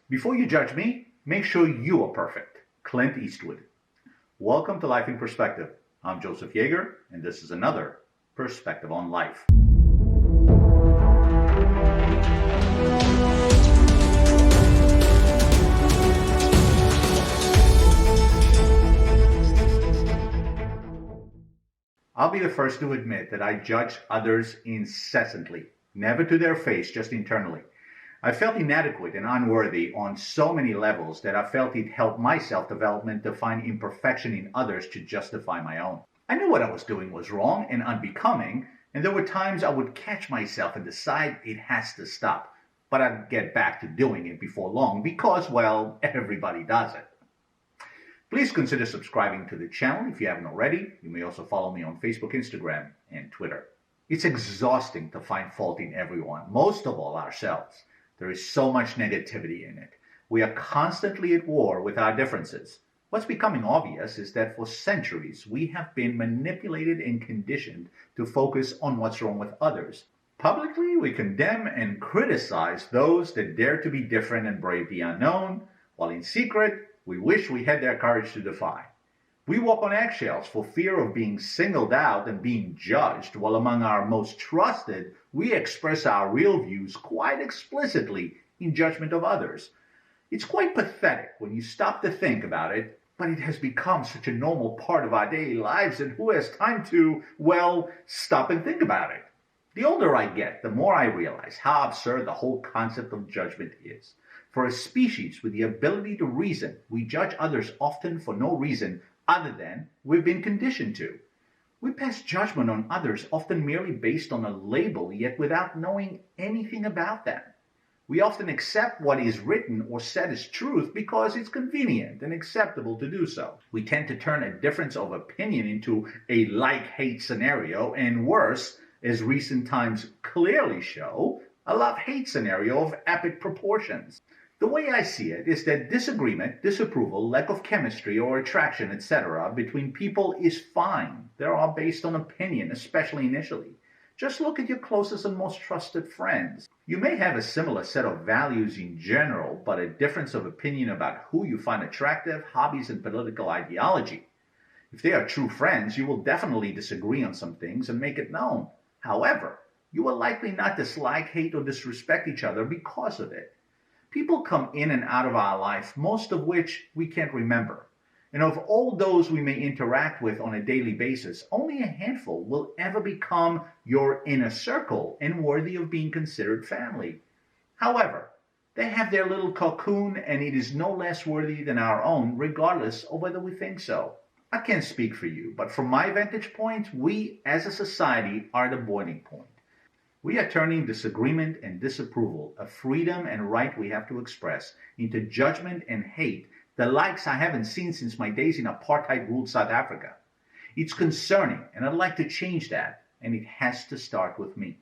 Before you judge me, make sure you are perfect. Clint Eastwood. Welcome to Life in Perspective. I'm Joseph Yeager, and this is another perspective on life. I'll be the first to admit that I judge others incessantly, never to their face, just internally. I felt inadequate and unworthy on so many levels that I felt it helped my self-development to find imperfection in others to justify my own. I knew what I was doing was wrong and unbecoming, and there were times I would catch myself and decide it has to stop. But I'd get back to doing it before long because, well, everybody does it. Please consider subscribing to the channel if you haven't already. You may also follow me on Facebook, Instagram, and Twitter. It's exhausting to find fault in everyone, most of all ourselves. There is so much negativity in it. We are constantly at war with our differences. What's becoming obvious is that for centuries we have been manipulated and conditioned to focus on what's wrong with others. Publicly, we condemn and criticize those that dare to be different and brave the unknown, while in secret, we wish we had their courage to defy. We walk on eggshells for fear of being singled out and being judged, while among our most trusted, we express our real views quite explicitly in judgment of others. It's quite pathetic when you stop to think about it, but it has become such a normal part of our daily lives, and who has time to, well, stop and think about it? The older I get, the more I realize how absurd the whole concept of judgment is. For a species with the ability to reason, we judge others often for no reason other than we've been conditioned to. We pass judgment on others often merely based on a label, yet without knowing anything about them. We often accept what is written or said as truth because it's convenient and acceptable to do so. We tend to turn a difference of opinion into a like-hate scenario, and worse, as recent times clearly show, a love-hate scenario of epic proportions. The way I see it is that disagreement, disapproval, lack of chemistry or attraction, etc. between people is fine. They're all based on opinion, especially initially. Just look at your closest and most trusted friends. You may have a similar set of values in general, but a difference of opinion about who you find attractive, hobbies, and political ideology. If they are true friends, you will definitely disagree on some things and make it known. However, you will likely not dislike, hate, or disrespect each other because of it. People come in and out of our life, most of which we can't remember. And of all those we may interact with on a daily basis, only a handful will ever become your inner circle and worthy of being considered family. However, they have their little cocoon, and it is no less worthy than our own, regardless of whether we think so. I can't speak for you, but from my vantage point, we as a society are the boiling point. We are turning disagreement and disapproval, a freedom and right we have to express, into judgment and hate, the likes I haven't seen since my days in apartheid-ruled South Africa. It's concerning, and I'd like to change that, and it has to start with me.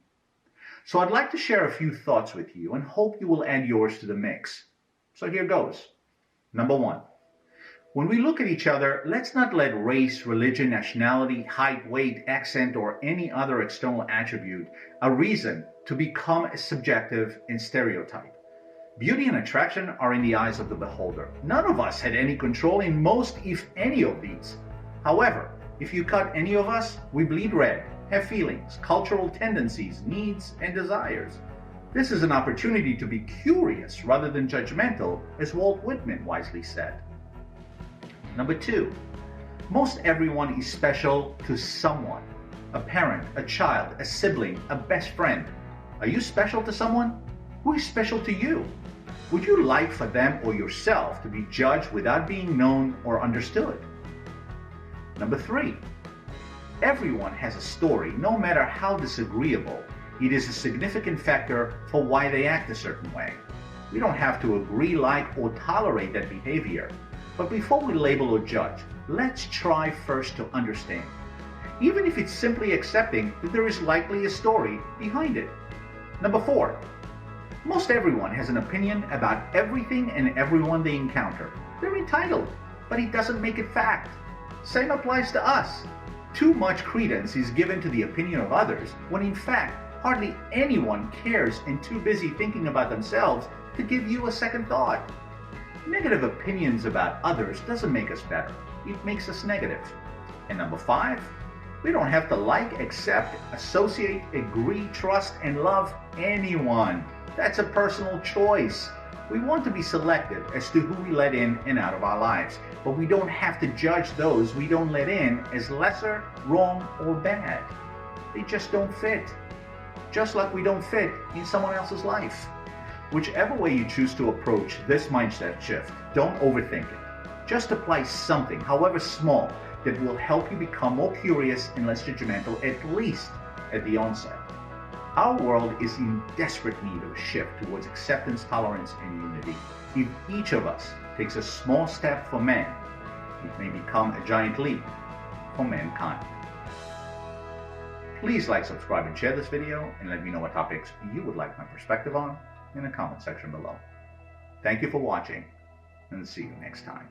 So I'd like to share a few thoughts with you and hope you will add yours to the mix. So here goes. Number one. When we look at each other, let's not let race, religion, nationality, height, weight, accent, or any other external attribute a reason to become subjective and stereotype. Beauty and attraction are in the eyes of the beholder. None of us had any control in most, if any, of these. However, if you cut any of us, we bleed red, have feelings, cultural tendencies, needs, and desires. This is an opportunity to be curious rather than judgmental, as Walt Whitman wisely said. Number two, most everyone is special to someone. A parent, a child, a sibling, a best friend. Are you special to someone? Who is special to you? Would you like for them or yourself to be judged without being known or understood? Number three, everyone has a story, no matter how disagreeable. It is a significant factor for why they act a certain way. We don't have to agree, like, or tolerate that behavior. But before we label or judge, let's try first to understand, even if it's simply accepting that there is likely a story behind it. Number four, most everyone has an opinion about everything and everyone they encounter. They're entitled, but it doesn't make it fact. Same applies to us. Too much credence is given to the opinion of others when in fact hardly anyone cares and too busy thinking about themselves to give you a second thought. Negative opinions about others doesn't make us better. It makes us negative. And number 5, we don't have to like, accept, associate, agree, trust, and love anyone. That's a personal choice. We want to be selective as to who we let in and out of our lives, but we don't have to judge those we don't let in as lesser, wrong, or bad. They just don't fit. Just like we don't fit in someone else's life. Whichever way you choose to approach this mindset shift, don't overthink it. Just apply something, however small, that will help you become more curious and less judgmental, at least at the onset. Our world is in desperate need of a shift towards acceptance, tolerance, and unity. If each of us takes a small step for man, it may become a giant leap for mankind. Please like, subscribe, and share this video, and let me know what topics you would like my perspective on in the comment section below. Thank you for watching, and see you next time.